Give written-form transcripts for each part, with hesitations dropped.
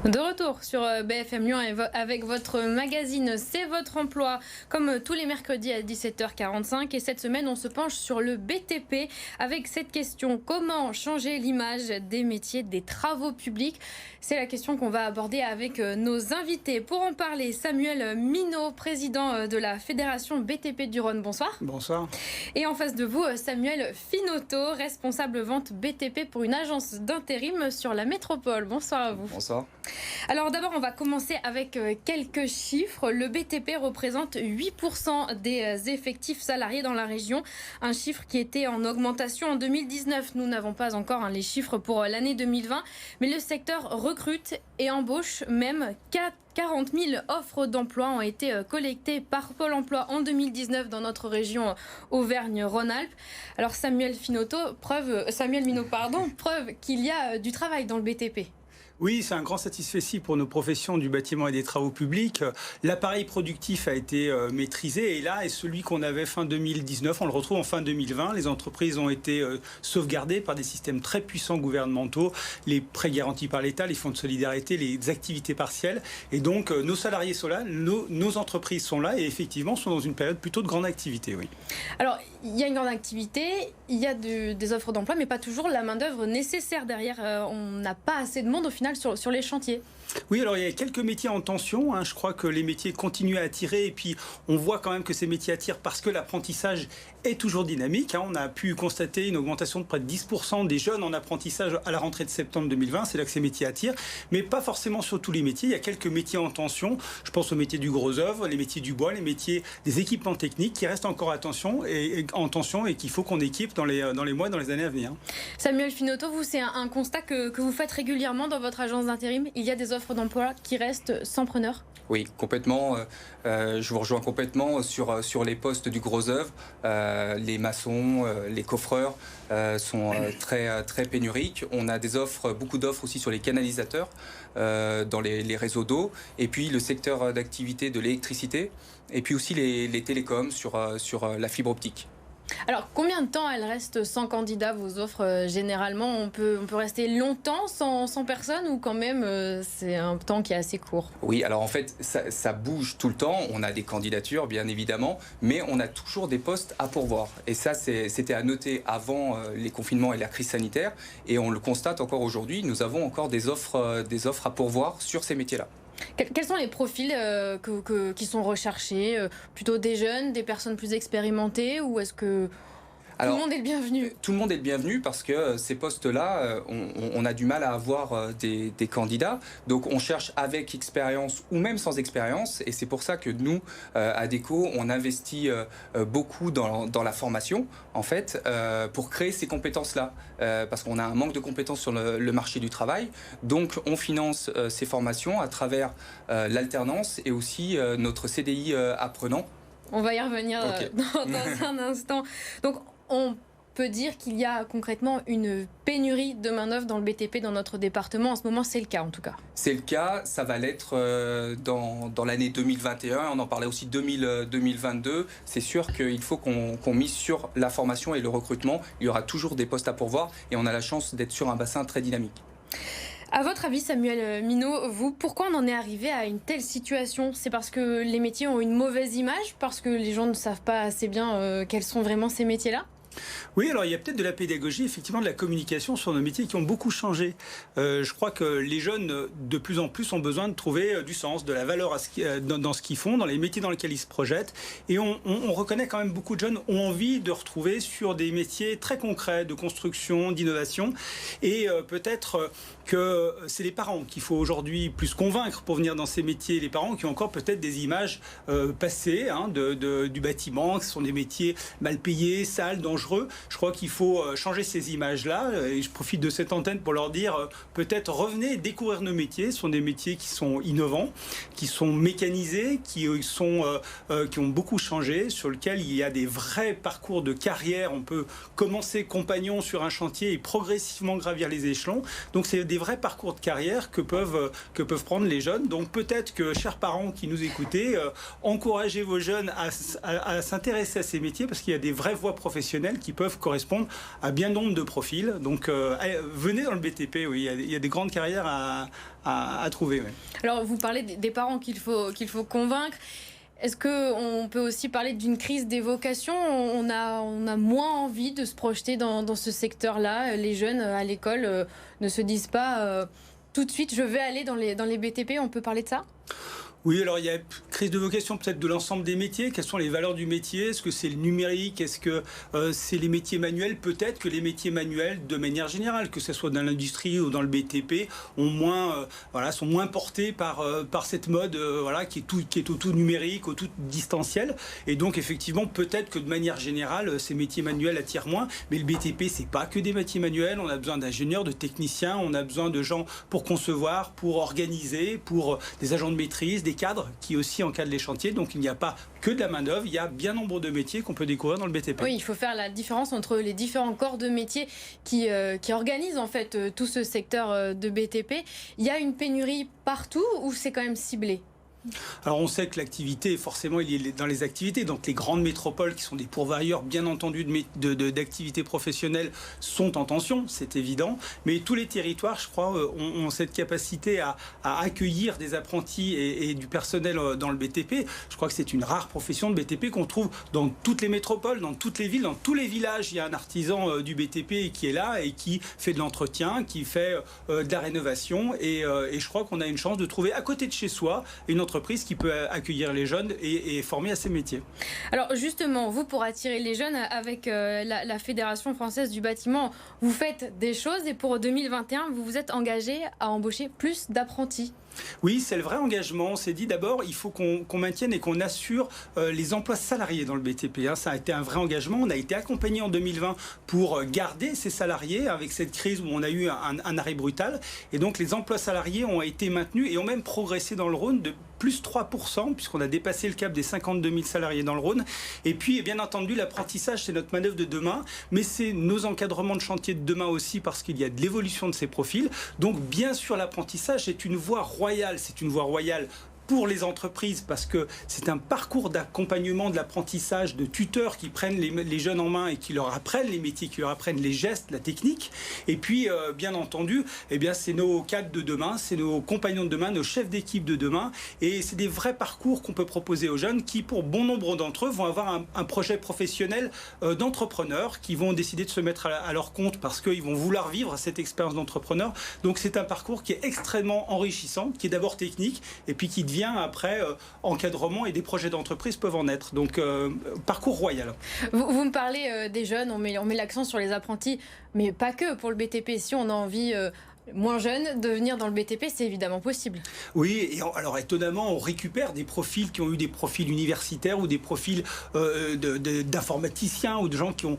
De retour sur BFM Lyon avec votre magazine C'est votre emploi, comme tous les mercredis à 17h45. Et cette semaine, on se penche sur le BTP avec cette question: comment changer l'image des métiers des travaux publics? C'est la question qu'on va aborder avec nos invités. Pour en parler, Samuel Minot, président de la Fédération BTP du Rhône. Bonsoir. Bonsoir. Et en face de vous, Samuel Finotto, responsable vente BTP pour une agence d'intérim sur la métropole. Bonsoir à vous. Bonsoir. Alors d'abord, on va commencer avec quelques chiffres. Le BTP représente 8% des effectifs salariés dans la région. Un chiffre qui était en augmentation en 2019. Nous n'avons pas encore les chiffres pour l'année 2020. Mais le secteur recrute et embauche même 40 000 offres d'emploi ont été collectées par Pôle emploi en 2019 dans notre région Auvergne-Rhône-Alpes. Alors Samuel Minot, preuve qu'il y a du travail dans le BTP. Oui, c'est un grand satisfecit pour nos professions du bâtiment et des travaux publics. L'appareil productif a été maîtrisé et là, est celui qu'on avait fin 2019, on le retrouve en fin 2020. Les entreprises ont été sauvegardées par des systèmes très puissants gouvernementaux, les prêts garantis par l'État, les fonds de solidarité, les activités partielles. Et donc, nos salariés sont là, nos entreprises sont là et effectivement sont dans une période plutôt de grande activité. Oui. Alors, il y a une grande activité, il y a des offres d'emploi, mais pas toujours la main-d'œuvre nécessaire derrière. On n'a pas assez de monde au final sur les chantiers. Oui, alors il y a quelques métiers en tension. Je crois que les métiers continuent à attirer et puis on voit quand même que ces métiers attirent parce que l'apprentissage est toujours dynamique. On a pu constater une augmentation de près de 10% des jeunes en apprentissage à la rentrée de septembre 2020. C'est là que ces métiers attirent, mais pas forcément sur tous les métiers. Il y a quelques métiers en tension. Je pense aux métiers du gros œuvre, les métiers du bois, les métiers des équipements techniques qui restent encore en tension et qu'il faut qu'on équipe dans les mois, dans les années à venir. Samuel Finotto, vous, c'est un constat que vous faites régulièrement dans votre agence d'intérim. Il y a des offres d'emploi qui restent sans preneur? Oui, complètement. Je vous rejoins complètement sur les postes du gros œuvre. Les maçons, les coffreurs sont très pénuriques. On a beaucoup d'offres aussi sur les canalisateurs, dans les réseaux d'eau. Et puis le secteur d'activité de l'électricité. Et puis aussi les télécoms sur la fibre optique. Alors, combien de temps elles restent sans candidat, vos offres? Généralement, on peut rester longtemps sans personne ou quand même c'est un temps qui est assez court? Oui, alors en fait, ça bouge tout le temps. On a des candidatures, bien évidemment, mais on a toujours des postes à pourvoir. Et ça, c'était à noter avant les confinements et la crise sanitaire. Et on le constate encore aujourd'hui, nous avons encore des offres à pourvoir sur ces métiers-là. Quels sont les profils qui sont recherchés? Plutôt des jeunes, des personnes plus expérimentées, ou est-ce que tout le monde est le bienvenu? Tout le monde est le bienvenu parce que ces postes-là, on a du mal à avoir des candidats. Donc on cherche avec expérience ou même sans expérience. Et c'est pour ça que nous, à Déco, on investit beaucoup dans la formation, en fait, pour créer ces compétences-là. Parce qu'on a un manque de compétences sur le marché du travail. Donc on finance ces formations à travers l'alternance et aussi notre CDI apprenant. On va y revenir dans un instant. Donc, on peut dire qu'il y a concrètement une pénurie de main-d'œuvre dans le BTP dans notre département. En ce moment, c'est le cas en tout cas. C'est le cas, ça va l'être dans l'année 2021. On en parlait aussi 2022. C'est sûr qu'il faut qu'on mise sur la formation et le recrutement. Il y aura toujours des postes à pourvoir et on a la chance d'être sur un bassin très dynamique. À votre avis, Samuel Minot, pourquoi on en est arrivé à une telle situation? C'est parce que les métiers ont une mauvaise image? Parce que les gens ne savent pas assez bien quels sont vraiment ces métiers-là? Oui, alors il y a peut-être de la pédagogie, effectivement de la communication sur nos métiers qui ont beaucoup changé. Je crois que les jeunes, de plus en plus, ont besoin de trouver du sens, de la valeur dans ce qu'ils font, dans les métiers dans lesquels ils se projettent. Et on reconnaît quand même beaucoup de jeunes ont envie de retrouver sur des métiers très concrets, de construction, d'innovation. Et peut-être que c'est les parents qu'il faut aujourd'hui plus convaincre pour venir dans ces métiers. Les parents qui ont encore peut-être des images passées du bâtiment, ce sont des métiers mal payés, sales, dangereux. Je crois qu'il faut changer ces images-là et je profite de cette antenne pour leur dire peut-être revenez découvrir nos métiers. Ce sont des métiers qui sont innovants, qui sont mécanisés, qui ont beaucoup changé, sur lesquels il y a des vrais parcours de carrière. On peut commencer compagnon sur un chantier et progressivement gravir les échelons. Donc c'est des vrais parcours de carrière que peuvent prendre les jeunes. Donc peut-être que, chers parents qui nous écoutez, encouragez vos jeunes à s'intéresser à ces métiers parce qu'il y a des vraies voies professionnelles professionnels qui peuvent correspondre à bien nombre de profils. Donc venez dans le BTP, oui, il y a des grandes carrières à trouver. Oui. Alors vous parlez des parents qu'il faut convaincre. Est-ce qu'on peut aussi parler d'une crise des vocations ? On a moins envie de se projeter dans ce secteur-là. Les jeunes à l'école ne se disent pas tout de suite je vais aller dans les BTP. On peut parler de ça ? Oui, alors il y a crise de vocation peut-être de l'ensemble des métiers. Quelles sont les valeurs du métier ? Est-ce que c'est le numérique ? Est-ce que c'est les métiers manuels ? Peut-être que les métiers manuels, de manière générale, que ce soit dans l'industrie ou dans le BTP, sont moins portés par cette mode qui est au tout numérique, au tout distanciel. Et donc effectivement, peut-être que de manière générale, ces métiers manuels attirent moins. Mais le BTP, c'est pas que des métiers manuels. On a besoin d'ingénieurs, de techniciens. On a besoin de gens pour concevoir, pour organiser, pour des agents de maîtrise, des cadres qui aussi encadrent les chantiers. Donc il n'y a pas que de la main-d'œuvre, il y a bien nombre de métiers qu'on peut découvrir dans le BTP. Oui, il faut faire la différence entre les différents corps de métiers qui organisent en fait tout ce secteur de BTP. Il y a une pénurie partout ou c'est quand même ciblé ? Alors on sait que l'activité, forcément, il est dans les activités. Donc les grandes métropoles qui sont des pourvoyeurs, bien entendu, d'activités professionnelles sont en tension, c'est évident. Mais tous les territoires, je crois, ont cette capacité à accueillir des apprentis et du personnel dans le BTP. Je crois que c'est une rare profession de BTP qu'on trouve dans toutes les métropoles, dans toutes les villes, dans tous les villages. Il y a un artisan du BTP qui est là et qui fait de l'entretien, qui fait de la rénovation. Et je crois qu'on a une chance de trouver à côté de chez soi une entreprise qui peut accueillir les jeunes et former à ces métiers. Alors justement, vous, pour attirer les jeunes, avec la Fédération française du bâtiment, vous faites des choses et pour 2021, vous vous êtes engagé à embaucher plus d'apprentis. Oui, c'est le vrai engagement. On s'est dit d'abord, il faut qu'on maintienne et qu'on assure les emplois salariés dans le BTP. Ça a été un vrai engagement. On a été accompagné en 2020 pour garder ces salariés avec cette crise où on a eu un arrêt brutal. Et donc les emplois salariés ont été maintenus et ont même progressé dans le Rhône de plus 3%, puisqu'on a dépassé le cap des 52 000 salariés dans le Rhône. Et puis, bien entendu, l'apprentissage, c'est notre manœuvre de demain, mais c'est nos encadrements de chantier de demain aussi, parce qu'il y a de l'évolution de ces profils. Donc, bien sûr, l'apprentissage, c'est une voie royale. C'est une voie royale pour les entreprises, parce que c'est un parcours d'accompagnement de l'apprentissage de tuteurs qui prennent les jeunes en main et qui leur apprennent les métiers, qui leur apprennent les gestes, la technique. Et puis, bien entendu, c'est nos cadres de demain, c'est nos compagnons de demain, nos chefs d'équipe de demain. Et c'est des vrais parcours qu'on peut proposer aux jeunes qui, pour bon nombre d'entre eux, vont avoir un projet professionnel d'entrepreneurs qui vont décider de se mettre à leur compte parce qu'ils vont vouloir vivre cette expérience d'entrepreneur. Donc, c'est un parcours qui est extrêmement enrichissant, qui est d'abord technique et puis qui devient après encadrement, et des projets d'entreprise peuvent en être. Donc parcours royal. Vous me parlez des jeunes, on met l'accent sur les apprentis, mais pas que pour le BTP. Si on a envie moins jeunes de venir dans le BTP, c'est évidemment possible. Oui, et alors étonnamment, on récupère des profils qui ont eu des profils universitaires ou des profils d'informaticiens ou de gens qui ont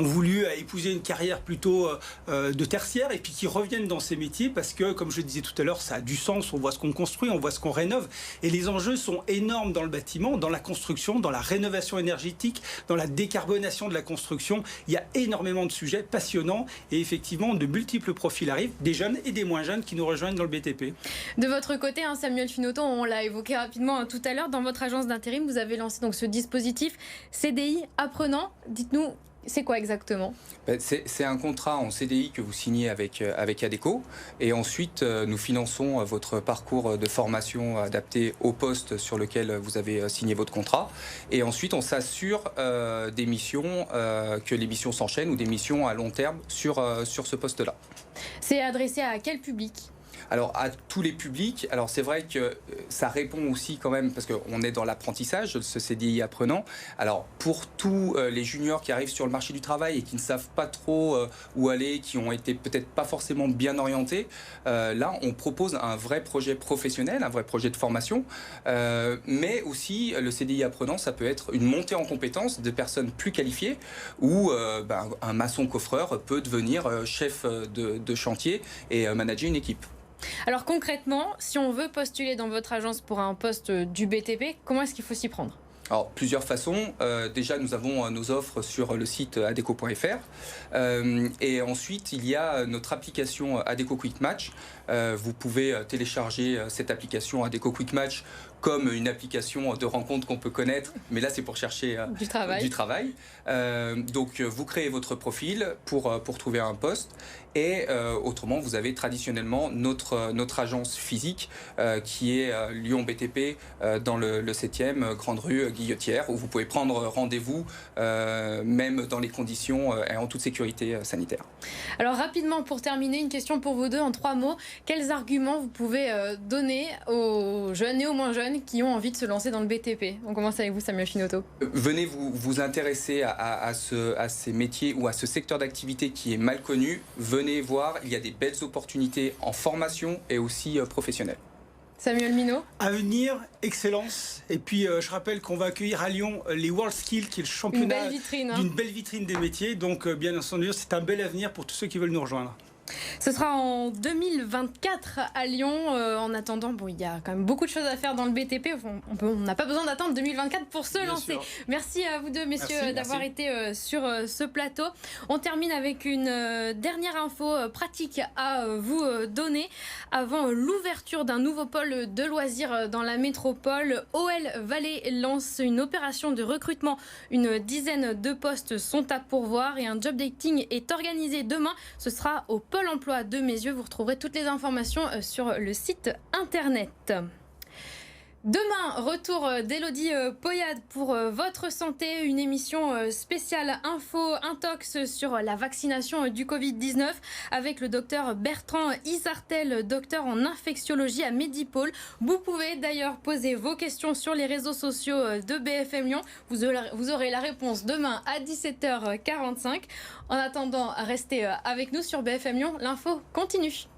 voulu épouser une carrière plutôt de tertiaire et puis qui reviennent dans ces métiers parce que, comme je disais tout à l'heure, ça a du sens, on voit ce qu'on construit, on voit ce qu'on rénove et les enjeux sont énormes dans le bâtiment, dans la construction, dans la rénovation énergétique, dans la décarbonation de la construction. Il y a énormément de sujets passionnants et effectivement, de multiples profils arrivent, des jeunes et des moins jeunes qui nous rejoignent dans le BTP. De votre côté, Samuel Finotto, on l'a évoqué rapidement tout à l'heure, dans votre agence d'intérim, vous avez lancé donc ce dispositif CDI apprenant. Dites-nous, c'est quoi exactement ? C'est un contrat en CDI que vous signez avec Adecco et ensuite nous finançons votre parcours de formation adapté au poste sur lequel vous avez signé votre contrat et ensuite on s'assure des missions, que les missions s'enchaînent ou des missions à long terme sur ce poste-là. C'est adressé à quel public ? Alors à tous les publics, alors c'est vrai que ça répond aussi quand même, parce qu'on est dans l'apprentissage, ce CDI apprenant. Alors pour tous les juniors qui arrivent sur le marché du travail et qui ne savent pas trop où aller, qui ont été peut-être pas forcément bien orientés, là on propose un vrai projet professionnel, un vrai projet de formation, mais aussi le CDI apprenant, ça peut être une montée en compétences de personnes plus qualifiées, où un maçon coffreur peut devenir chef de chantier et manager une équipe. Alors concrètement, si on veut postuler dans votre agence pour un poste du BTP, comment est-ce qu'il faut s'y prendre ? Alors, plusieurs façons. Déjà, nous avons nos offres sur le site adecco.fr. Et ensuite, il y a notre application Adecco Quick Match vous pouvez télécharger cette application Adecco Quick Match comme une application de rencontre qu'on peut connaître, mais là c'est pour chercher du travail. Donc vous créez votre profil pour trouver un poste, et autrement vous avez traditionnellement notre agence physique qui est Lyon BTP dans le 7e, Grande Rue Guillotière, où vous pouvez prendre rendez-vous même dans les conditions et en toute sécurité sanitaire. Alors rapidement, pour terminer, une question pour vous deux en 3 mots. Quels arguments vous pouvez donner aux jeunes et aux moins jeunes qui ont envie de se lancer dans le BTP? On commence avec vous, Samuel Finotto. Venez vous intéresser à ces métiers ou à ce secteur d'activité qui est mal connu. Venez voir, il y a des belles opportunités en formation et aussi professionnelle. Samuel Minot. Avenir, excellence. Et puis je rappelle qu'on va accueillir à Lyon les World Skills, qui est le championnat d'une belle vitrine des métiers. Donc bien entendu, c'est un bel avenir pour tous ceux qui veulent nous rejoindre. Ce sera en 2024 à Lyon. En attendant, il y a quand même beaucoup de choses à faire dans le BTP. On n'a pas besoin d'attendre 2024 pour se lancer. Sûr. Merci à vous deux, messieurs, d'avoir été sur ce plateau. On termine avec une dernière info pratique à vous donner. Avant l'ouverture d'un nouveau pôle de loisirs dans la métropole, OL Valais lance une opération de recrutement. Une dizaine de postes sont à pourvoir et un job dating est organisé demain. Ce sera au Pôle emploi de Meyzieux. Vous retrouverez toutes les informations sur le site internet. Demain, retour d'Élodie Poyade pour Votre Santé, une émission spéciale info intox sur la vaccination du Covid-19 avec le docteur Bertrand Isartel, docteur en infectiologie à Medipôle. Vous pouvez d'ailleurs poser vos questions sur les réseaux sociaux de BFM Lyon. Vous aurez la réponse demain à 17h45. En attendant, restez avec nous sur BFM Lyon. L'info continue.